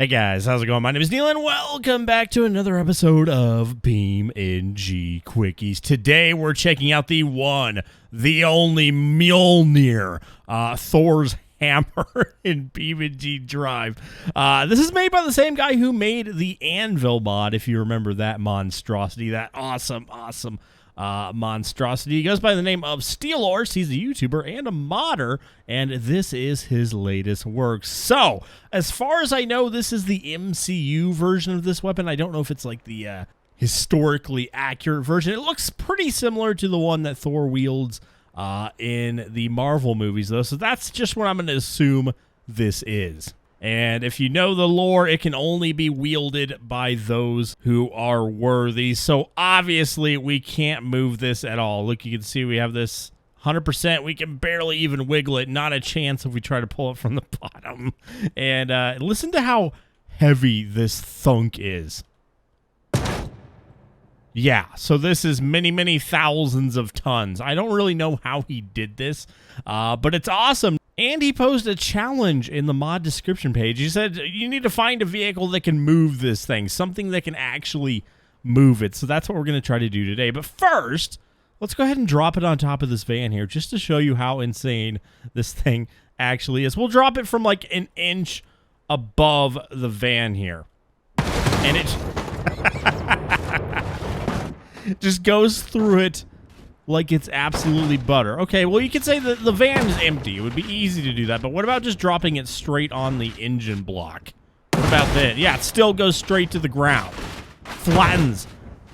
Hey guys, how's it going? My name is Neil and welcome back to another episode of BeamNG Quickies. Today we're checking out the one, the only Mjolnir, Thor's hammer in beamng.drive. This is made by the same guy who made the Anvil mod, if you remember that monstrosity, that awesome monstrosity. He goes by the name of THOR'S. He's a YouTuber and a modder, and this is his latest work. So, as far as I know, this is the MCU version of this weapon. I don't know if it's like the historically accurate version. It looks pretty similar to the one that Thor wields in the Marvel movies, though, so that's just what I'm going to assume this is. And if you know the lore, it can only be wielded by those who are worthy. So obviously we can't move this at all. Look, you can see we have this 100%. We can barely even wiggle it. Not a chance if we try to pull it from the bottom. And listen to how heavy this thunk is. Yeah, so this is many thousands of tons. I don't really know how he did this, but it's awesome. And he posed a challenge in the mod description page. He said, you need to find a vehicle that can move this thing, something that can actually move it. So that's what we're going to try to do today. But first, let's go ahead and drop it on top of this van here just to show you how insane this thing actually is. We'll drop it from like an inch above the van here. And it just goes through it like it's absolutely butter. Okay, well, you could say that the van is empty. It would be easy to do that, but what about just dropping it straight on the engine block? What about that? Yeah, it still goes straight to the ground. Flattens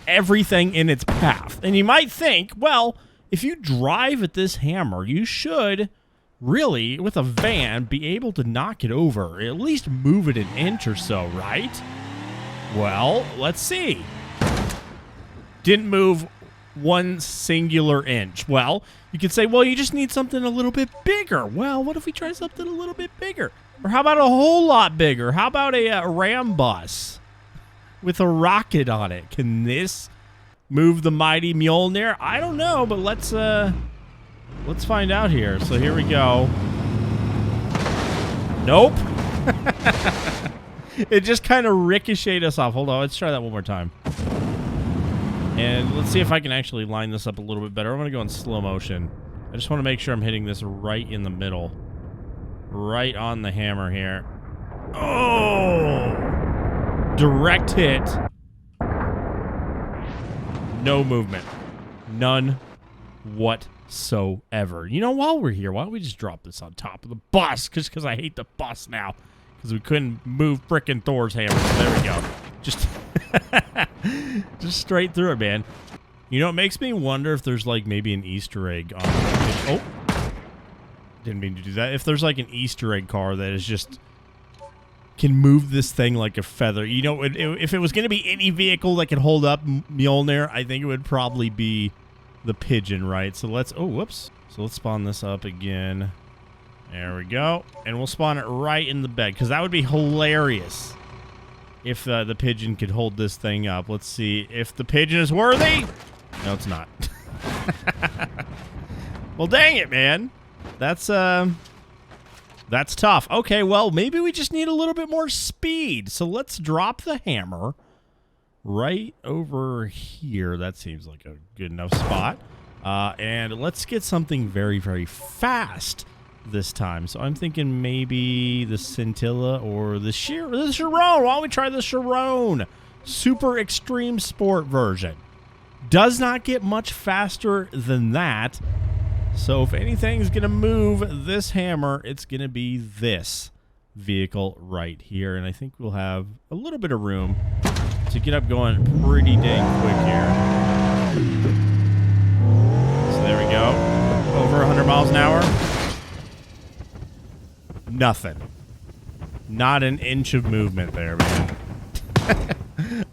everything in its path. And you might think, well, if you drive at this hammer, you should really, with a van, be able to knock it over, or at least move it an inch or so, right? Well, let's see. Didn't move one singular inch. Well, you could say, well, you just need something a little bit bigger. Well, what if we try something a little bit bigger? Or how about a whole lot bigger? How about a ram bus with a rocket on it? Can this move the mighty Mjolnir? I don't know, but let's find out here. So here we go. Nope. It just kind of ricocheted us off. Hold on, let's try that one more time. And let's see if I can actually line this up a little bit better. I'm going to go in slow motion. I just want to make sure I'm hitting this right in the middle. Right on the hammer here. Oh! Direct hit. No movement. None whatsoever. You know, while we're here, why don't we just drop this on top of the bus? Just because I hate the bus now. Because we couldn't move frickin' Thor's hammer. So there we go. Just... just straight through it, man. You know, it makes me wonder if there's like maybe an Easter egg on oh, didn't mean to do that. If there's like an Easter egg car that is just can move this thing like a feather. You know, if it was going to be any vehicle that could hold up Mjolnir, I think it would probably be the pigeon, right? So let's whoops. So let's spawn this up again. There we go. And we'll spawn it right in the bed because that would be hilarious. If the pigeon could hold this thing up. Let's see if the pigeon is worthy. No, it's not. Well, dang it, man. That's tough. Okay, well, maybe we just need a little bit more speed. So let's drop the hammer right over here. That seems like a good enough spot. And let's get something very fast this time. So I'm thinking maybe the Scintilla or the Chiron. Why don't we try the Chiron? Super Extreme Sport version. Does not get much faster than that. So if anything's going to move this hammer, it's going to be this vehicle right here. And I think we'll have a little bit of room to get up going pretty dang quick here. So there we go. Over 100 miles an hour. Nothing. Not an inch of movement there, man.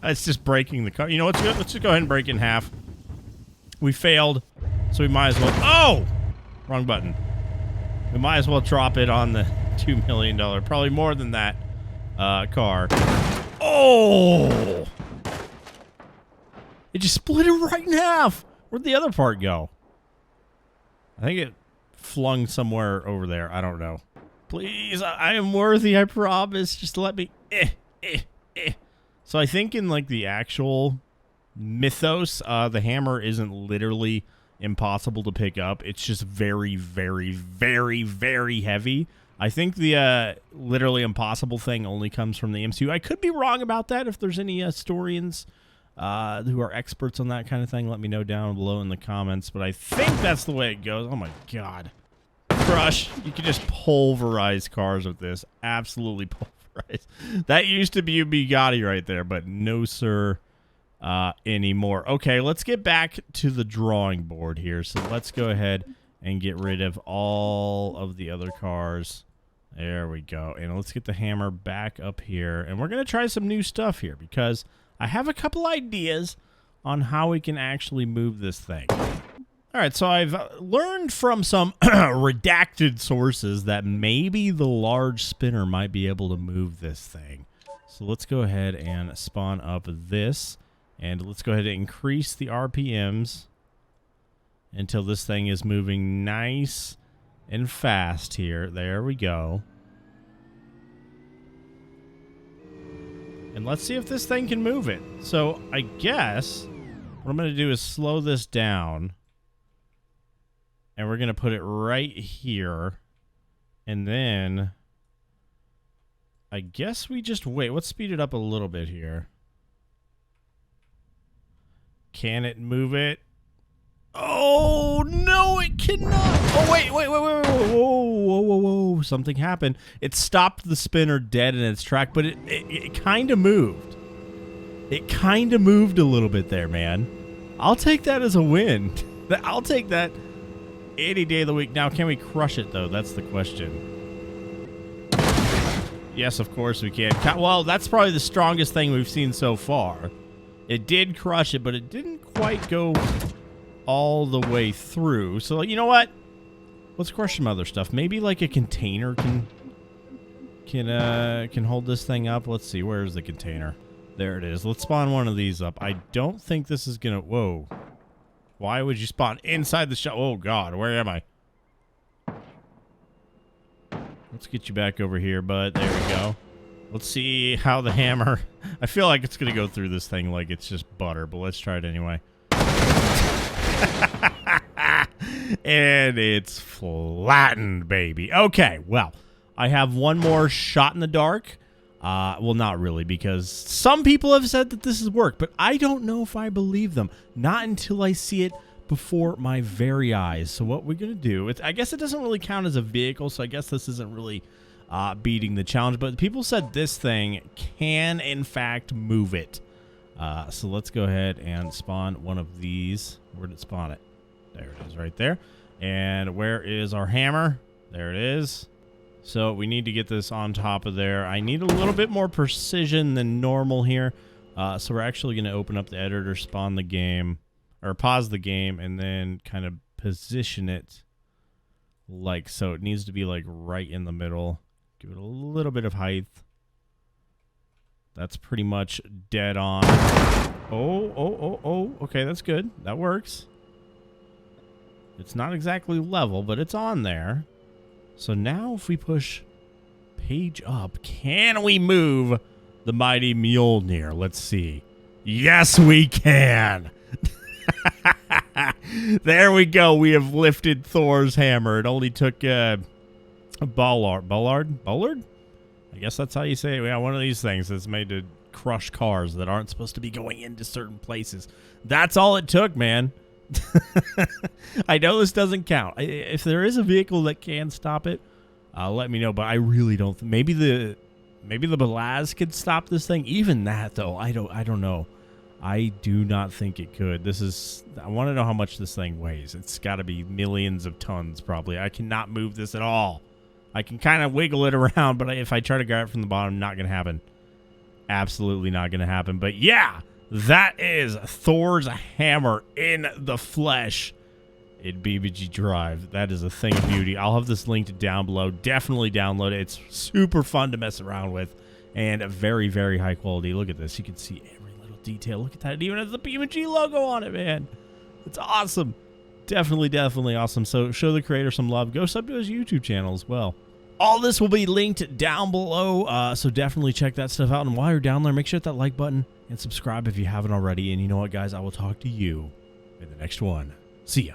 It's just breaking the car. You know what? Let's just go ahead and break it in half. We failed, so we might as well... Oh! Wrong button. We might as well drop it on the $2 million, probably more than that, car. Oh! It just split it right in half. Where'd the other part go? I think it flung somewhere over there. I don't know. Please, I am worthy, I promise. Just let me... So I think in like the actual mythos, the hammer isn't literally impossible to pick up. It's just very, very, very, very heavy. I think the literally impossible thing only comes from the MCU. I could be wrong about that. If there's any historians who are experts on that kind of thing, let me know down below in the comments. But I think that's the way it goes. Oh my god. Crush. You can just pulverize cars with this. Absolutely pulverize. That used to be a Bugatti right there, but no sir anymore. Okay, let's get back to the drawing board here. So let's go ahead and get rid of all of the other cars. There we go. And let's get the hammer back up here. And we're going to try some new stuff here because I have a couple ideas on how we can actually move this thing. All right, so I've learned from some redacted sources that maybe the large spinner might be able to move this thing. So let's go ahead and spawn up this. And let's go ahead and increase the RPMs until this thing is moving nice and fast here. There we go. And let's see if this thing can move it. So I guess what I'm going to do is slow this down. And we're going to put it right here. And then I guess we just wait. Let's speed it up a little bit here. Can it move it? Oh, no, it cannot. Oh, wait. Whoa. Something happened. It stopped the spinner dead in its track, but it kind of moved. It kind of moved a little bit there, man. I'll take that as a win. I'll take that any day of the week. Now, can we crush it, though? That's the question. Yes, of course we can. Well, that's probably the strongest thing we've seen so far. It did crush it, but it didn't quite go all the way through. So, you know what? Let's crush some other stuff. Maybe like a container can hold this thing up. Let's see. Where's the container? There it is. Let's spawn one of these up. I don't think this is gonna... Whoa. Why would you spawn inside the shop? Oh, God. Where am I? Let's get you back over here, bud. There we go. Let's see how the hammer... I feel like it's going to go through this thing like it's just butter, but let's try it anyway. And it's flattened, baby. Okay, well, I have one more shot in the dark. Well, not really, because some people have said that this has worked, but I don't know if I believe them. Not until I see it before my very eyes. So what we're going to do... I guess it doesn't really count as a vehicle, so I guess this isn't really... beating the challenge, but people said this thing can in fact move it. So let's go ahead and spawn one of these. Where did it spawn it? There it is, right there. And where is our hammer? There it is. So we need to get this on top of there. I need a little bit more precision than normal here. So we're actually going to open up the editor, spawn the game, or pause the game, and then kind of position it like so. It needs to be like right in the middle. Give it a little bit of height. That's pretty much dead on. Oh. Okay, that's good. That works. It's not exactly level, but it's on there. So now if we push page up, can we move the mighty Mjolnir? Let's see. Yes, we can. There we go. We have lifted Thor's hammer. It only took... a Bollard? I guess that's how you say it. We got one of these things that's made to crush cars that aren't supposed to be going into certain places. That's all it took, man. I know this doesn't count. If there is a vehicle that can stop it, let me know. But I really don't. Maybe the Belaz could stop this thing. Even that, though, I don't know. I do not think it could. I want to know how much this thing weighs. It's got to be millions of tons, probably. I cannot move this at all. I can kind of wiggle it around, but if I try to grab it from the bottom, not going to happen. Absolutely not going to happen. But yeah, that is Thor's hammer in the flesh in beamng.drive. That is a thing of beauty. I'll have this linked down below. Definitely download it. It's super fun to mess around with and very, very high quality. Look at this. You can see every little detail. Look at that. It even has the beamng logo on it, man. It's awesome. Definitely awesome. So show the creator some love. Go sub to his YouTube channel as well. All this will be linked down below, so definitely check that stuff out. And while you're down there, make sure to hit that like button and subscribe if you haven't already. And you know what, guys? I will talk to you in the next one. See ya.